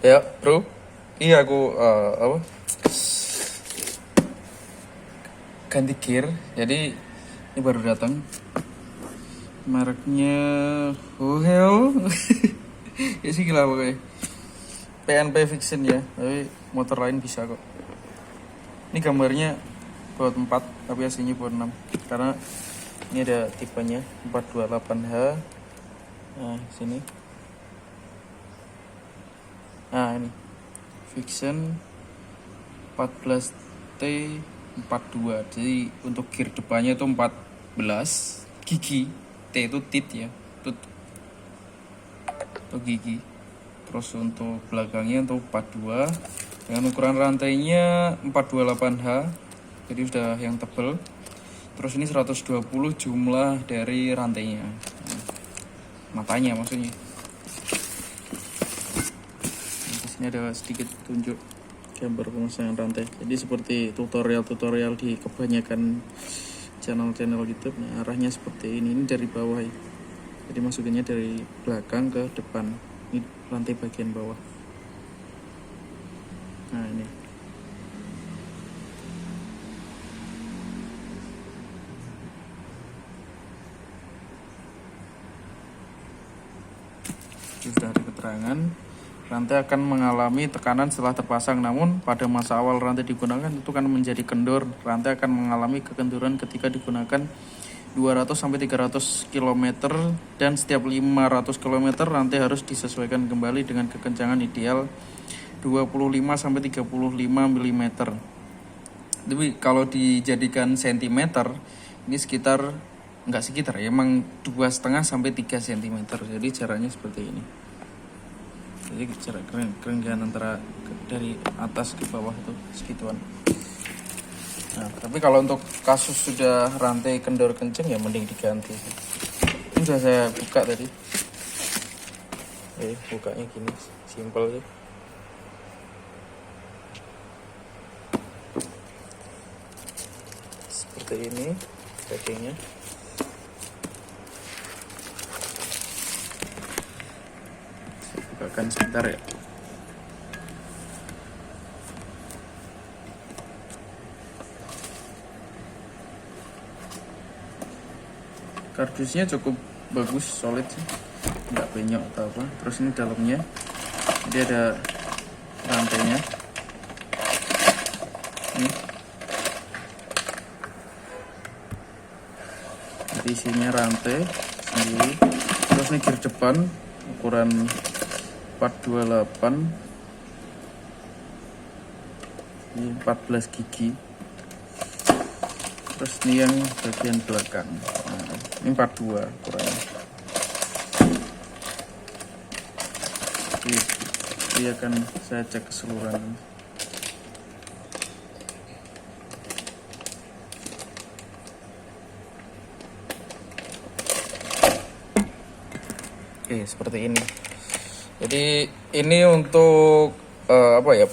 Ya, bro. Iya, aku apa? Ganti gear. Jadi ini baru datang. Mereknya Heo. Ya sih gila pokoknya. PNP Fiction ya, tapi motor lain bisa kok. Ini gambarnya buat 4, tapi aslinya buat 6. Karena ini ada tipenya 428H. Nah, sini. Nah, ini Fiction 14T42. Jadi untuk gear depannya itu 14 gigi. T itu tit ya, tut atau gigi. Terus untuk belakangnya untuk 42 dengan ukuran rantainya 428H, jadi sudah yang tebal. Terus ini 120 jumlah dari rantainya, matanya maksudnya. Di sini ada sedikit tunjuk gambar pemasangan rantai. Jadi seperti tutorial di kebanyakan channel-channel YouTube. Nah, arahnya seperti ini dari bawah ya. Jadi masukinnya dari belakang ke depan. Ini rantai bagian bawah. Nah, ini. Sudah ada keterangan. Rantai akan mengalami tekanan setelah terpasang, namun pada masa awal rantai digunakan itu kan menjadi kendor. Rantai akan mengalami kekendoran ketika digunakan 200-300 km dan setiap 500 km rantai harus disesuaikan kembali dengan kekencangan ideal 25-35 mm. Tapi kalau dijadikan cm ini enggak sekitar ya, emang 2,5-3 cm. Jadi caranya seperti ini. Jadi jarak kerenggangan antara dari atas ke bawah itu segituan. Nah, tapi kalau untuk kasus sudah rantai kendor kenceng ya mending diganti. Ini sudah saya buka tadi. Bukanya gini, simpel sih. Seperti ini packingnya. Saya bukakan sebentar ya. Kardusnya cukup bagus, solid sih, nggak penyok atau apa. Terus ini dalamnya, jadi ada rantainya. Ini, jadi isinya rantai sendiri. Terus ini gear depan ukuran 428, ini 14 gigi. Terus ini yang bagian belakang. Nah, ini 42 ukurannya. Ini akan saya cek keseluruhan. Oke, seperti ini. Jadi ini untuk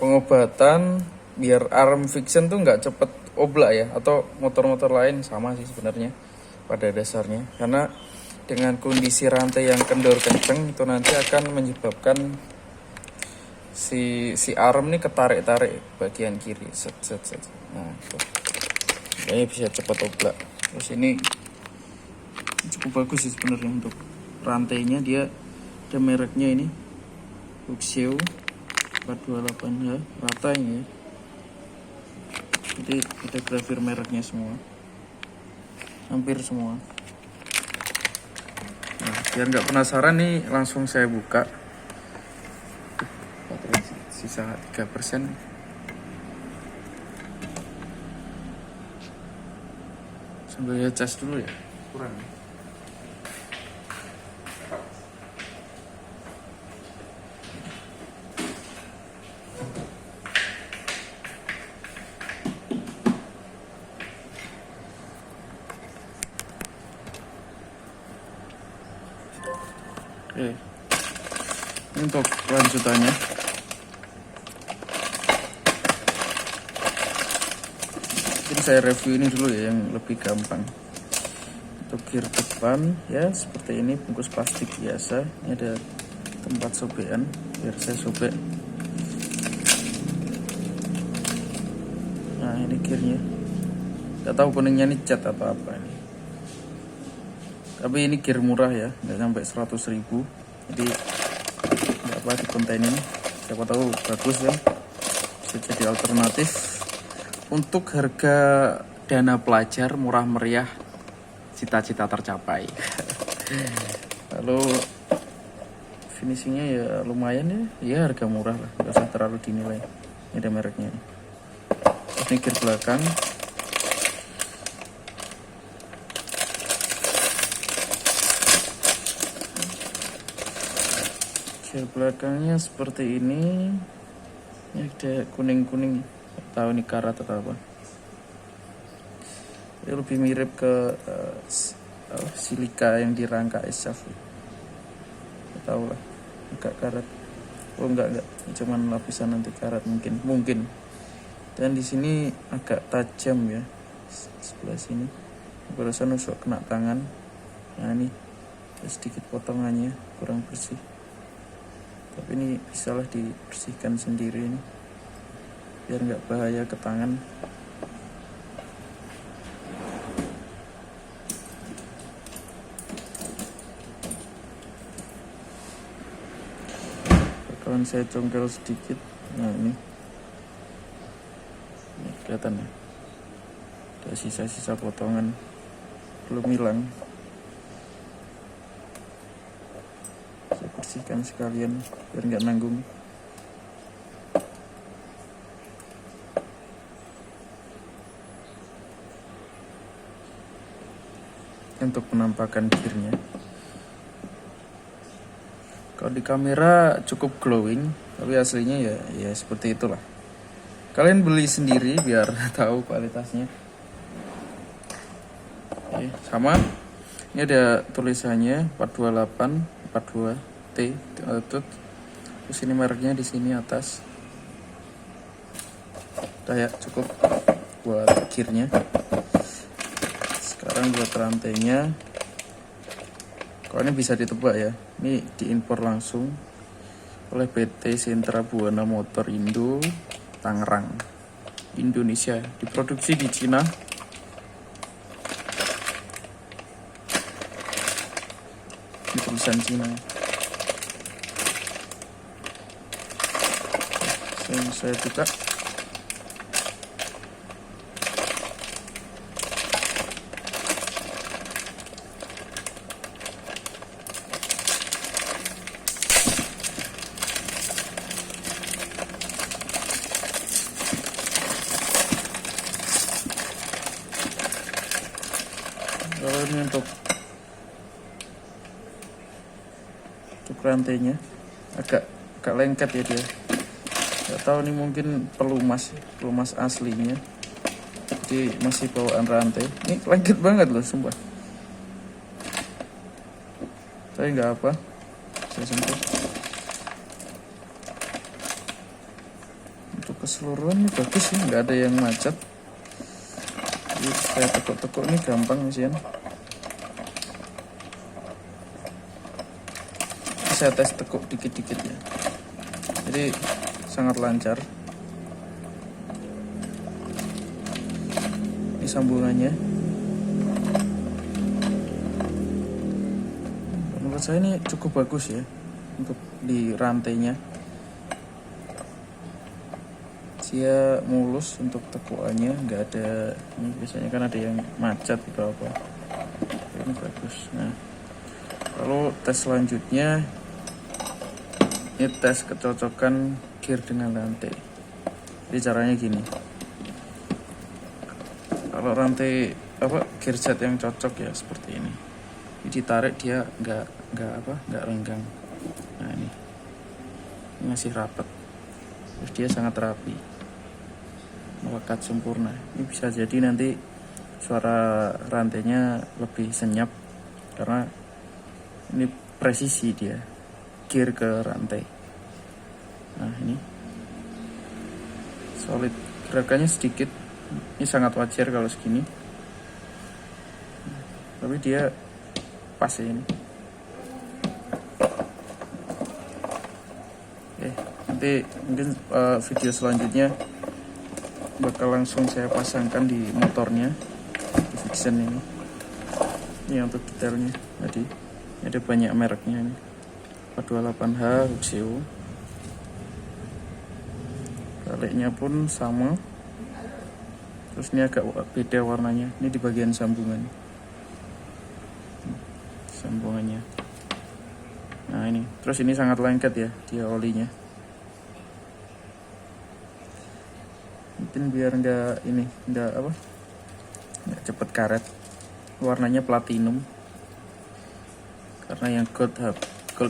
pengobatan biar arm Fiction tuh nggak cepet oblak ya, atau motor-motor lain sama sih sebenarnya pada dasarnya, karena dengan kondisi rantai yang kendor kenceng itu nanti akan menyebabkan si arm nih ketarik-tarik bagian kiri set. Nah, itu kayaknya bisa cepat oblak. Terus ini cukup bagus sih sebenarnya untuk rantainya, dia ada mereknya ini Heo 428H rata ini ya. Jadi ada grafir mereknya semua, hampir semua. Nah, biar nggak penasaran nih, langsung saya buka. Baterai sisa 3%. Sambil cas dulu ya, kurang. Oke, ini untuk lanjutannya. Jadi saya review ini dulu ya, yang lebih gampang. Untuk gear depan ya seperti ini, bungkus plastik biasa. Ini ada tempat sobekan, biar saya sobek Nah ini gearnya, nggak tahu kuningnya ini cat atau apa ini, tapi ini gear murah ya, nggak sampai 100.000, jadi nggak apa di konten ini, siapa tahu bagus kan, bisa jadi alternatif untuk harga dana pelajar murah meriah, cita-cita tercapai. Lalu finishingnya ya lumayan ya harga murah lah, nggak usah terlalu dinilai. Ini ada mereknya. Ini gear belakang. Gear belakangnya seperti ini. Ini ada kuning-kuning, tahu ini karat atau apa. Ini lebih mirip ke silika yang di rangka esaf. Tahu lah, agak karat. Oh enggak, cuman lapisan anti karat mungkin. Dan di sini agak tajam ya, sebelah sini. Barusan nusuk kena tangan. Nah ini sedikit potongannya kurang bersih. Tapi ini bisalah dibersihkan sendiri ini, biar nggak bahaya ke tangan. Bakalan saya congkel sedikit. Nah ini kelihatan ya, ada sisa-sisa potongan belum hilang. Saya bersihkan sekalian biar nggak nanggung. Untuk penampakan gearnya, kalau di kamera cukup glowing, tapi aslinya ya seperti itulah. Kalian beli sendiri biar tahu kualitasnya. Oke, sama. Ini ada tulisannya 428 42T Altitude. Terus ini mereknya di sini atas. Udah ya, cukup buat gearnya. Sekarang buat rantainya. Kalau ini bisa ditebak ya. Ini diimpor langsung oleh PT Sentra Buana Motor Indo, Tangerang, Indonesia. Diproduksi di Cina. Ini tulisan Cina. Saya buka. Kalau ini untuk rantainya agak lengket ya dia. Gak tahu nih, mungkin pelumas aslinya. Jadi masih bawaan rantai. Ini lengket banget loh, sumpah. Saya nggak apa, saya sentuh. Untuk keseluruhan ini bagus sih, nggak ada yang macet. Jadi saya tekuk-tekuk ini gampang misian. Saya tes tekuk dikit-dikit ya, jadi sangat lancar. Ini sambungannya, menurut saya ini cukup bagus ya untuk di rantainya. Dia mulus untuk tekuannya, nggak ada ini, biasanya kan ada yang macet atau apa. Ini bagus. Nah, lalu tes selanjutnya, ini tes kecocokan gear dengan rantai. Jadi caranya gini, kalau rantai gear set yang cocok ya seperti ini. Jadi ditarik dia nggak renggang. Nah ini masih rapat, terus dia sangat rapi, melekat sempurna. Ini bisa jadi nanti suara rantainya lebih senyap karena ini presisi dia, gear ke rantai. Nah ini solid, gerakannya sedikit, ini sangat wajar kalau segini, tapi dia pas ya ini. Oke, nanti mungkin video selanjutnya bakal langsung saya pasangkan di motornya, di Vixen ini untuk detailnya. Jadi ada banyak mereknya ini, 428H Huxeo. Baliknya pun sama, terus ini agak beda warnanya, ini di bagian sambungannya. Nah ini, terus ini sangat lengket ya dia olinya, mungkin biar nggak cepet karet. Warnanya platinum karena yang gold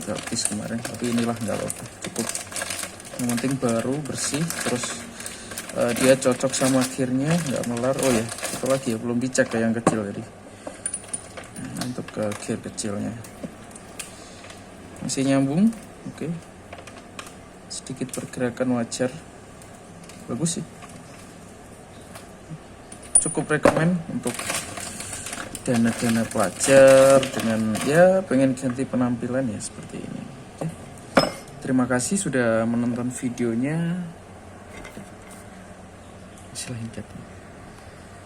habis kemarin, tapi inilah nggak apa-apa, cukup. Yang penting baru, bersih, terus dia cocok sama gearnya, nggak melar. Oh ya, satu lagi ya, belum dicek ke yang kecil tadi. Untuk ke gear kecilnya masih nyambung, oke. Sedikit pergerakan wajar, bagus sih. Cukup rekomen untuk dana-dana pelajar dengan ya pengen ganti penampilan ya seperti ini. Oke. Terima kasih sudah menonton videonya. Silahkan.